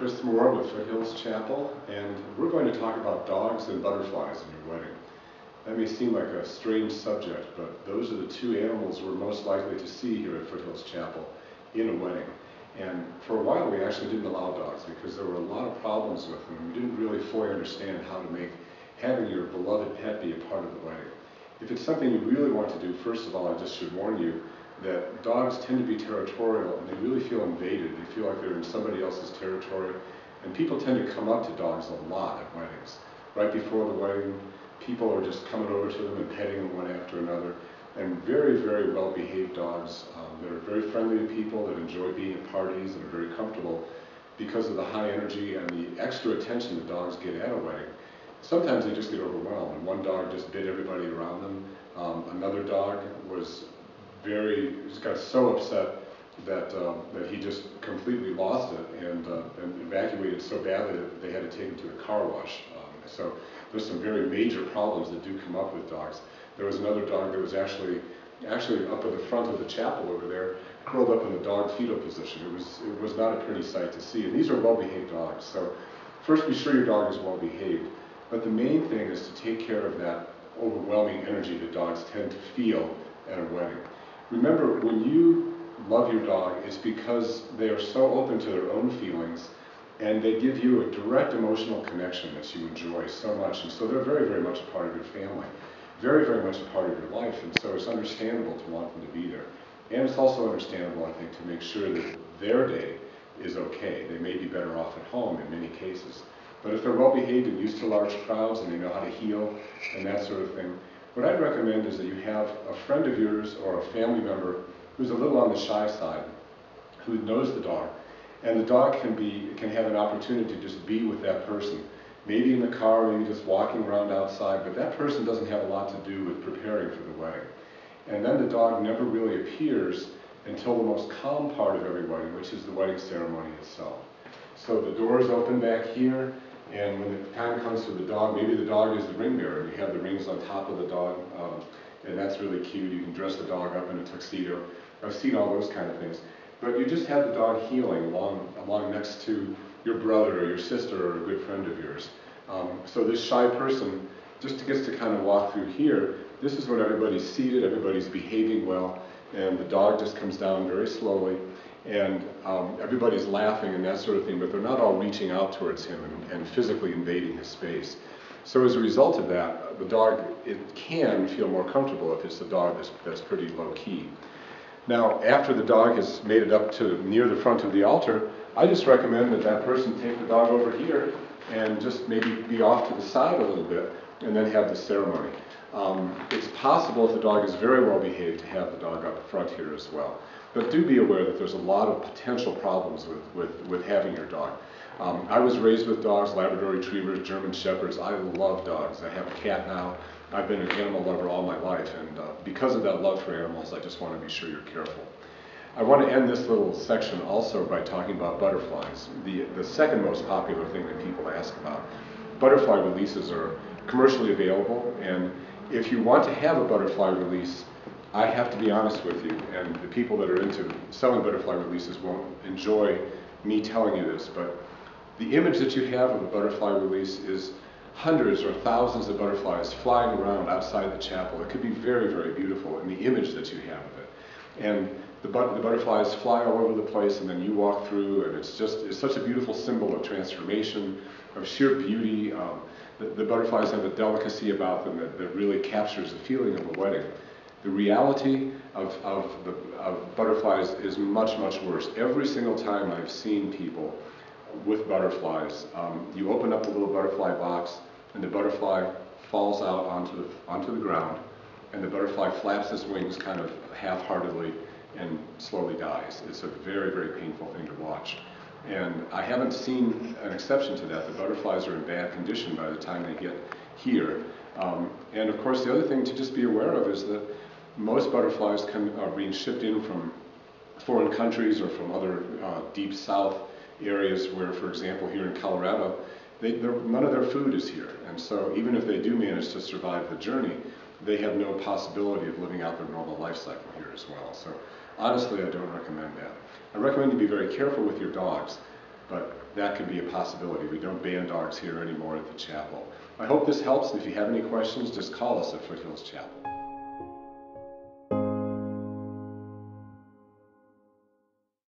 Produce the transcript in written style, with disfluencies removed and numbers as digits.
Chris Moore with Foothills Chapel, and we're going to talk about dogs and butterflies in your wedding. That may seem like a strange subject, but those are the two animals we're most likely to see here at Foothills Chapel in a wedding. And for a while we actually didn't allow dogs because there were a lot of problems with them. We didn't really fully understand how to make having your beloved pet be a part of the wedding. If it's something you really want to do, first of all, I just should warn you that dogs tend to be territorial and they really feel invaded. They feel like they're in somebody else's territory. And people tend to come up to dogs a lot at weddings. Right before the wedding, people are just coming over to them and petting them one after another. And very, very well-behaved dogs that are very friendly to people, that enjoy being at parties and are very comfortable because of the high energy and the extra attention that dogs get at a wedding. Sometimes they just get overwhelmed. One dog just bit everybody around them. Another dog just got so upset that he just completely lost it and evacuated so badly that they had to take him to a car wash. So there's some very major problems that do come up with dogs. There was another dog that was actually up at the front of the chapel over there, curled up in the dog fetal position. It was not a pretty sight to see. And these are well-behaved dogs. So first, be sure your dog is well-behaved. But the main thing is to take care of that overwhelming energy that dogs tend to feel at a wedding. Remember, when you love your dog, it's because they are so open to their own feelings and they give you a direct emotional connection that you enjoy so much. And so they're very, very much a part of your family, very, very much a part of your life. And so it's understandable to want them to be there. And it's also understandable, I think, to make sure that their day is okay. They may be better off at home in many cases. But if they're well behaved and used to large crowds and they know how to heel and that sort of thing, what I'd recommend is that you have a friend of yours or a family member who's a little on the shy side, who knows the dog, and the dog can have an opportunity to just be with that person. Maybe in the car, maybe just walking around outside, but that person doesn't have a lot to do with preparing for the wedding. And then the dog never really appears until the most calm part of every wedding, which is the wedding ceremony itself. So the doors open back here, and when the time comes for the dog, maybe the dog is the ring bearer. You have the rings on top of the dog, and that's really cute. You can dress the dog up in a tuxedo. I've seen all those kind of things. But you just have the dog heeling along next to your brother or your sister or a good friend of yours. So this shy person just gets to kind of walk through here. This is when everybody's seated, everybody's behaving well, and the dog just comes down very slowly. And everybody's laughing and that sort of thing, but they're not all reaching out towards him and physically invading his space. So as a result of that, the dog, it can feel more comfortable if it's the dog that's pretty low-key. Now, after the dog has made it up to near the front of the altar, I just recommend that person take the dog over here and just maybe be off to the side a little bit and then have the ceremony. It's possible if the dog is very well behaved to have the dog up front here as well. But do be aware that there's a lot of potential problems with having your dog. I was raised with dogs, Labrador Retrievers, German Shepherds. I love dogs. I have a cat now. I've been an animal lover all my life, and because of that love for animals, I just want to be sure you're careful. I want to end this little section also by talking about butterflies, the second most popular thing that people ask about. Butterfly releases are commercially available, and if you want to have a butterfly release, I have to be honest with you, and the people that are into selling butterfly releases won't enjoy me telling you this, but the image that you have of a butterfly release is hundreds or thousands of butterflies flying around outside the chapel. It could be very, very beautiful in the image that you have of it. And the butterflies fly all over the place, and then you walk through, and it's such a beautiful symbol of transformation, of sheer beauty. The butterflies have a delicacy about them that really captures the feeling of a wedding. The reality of butterflies is much, much worse. Every single time I've seen people with butterflies, you open up the little butterfly box, and the butterfly falls out onto the ground, and the butterfly flaps its wings kind of half-heartedly and slowly dies. It's a very, very painful thing to watch. And I haven't seen an exception to that. The butterflies are in bad condition by the time they get here. And of course, the other thing to just be aware of is that most butterflies are being shipped in from foreign countries or from other deep south areas where, for example, here in Colorado, none of their food is here. And so even if they do manage to survive the journey, they have no possibility of living out their normal life cycle here as well. So honestly, I don't recommend that. I recommend you be very careful with your dogs. but that could be a possibility. We don't ban dogs here anymore at the chapel. I hope this helps, and if you have any questions, just call us at Foothills Chapel.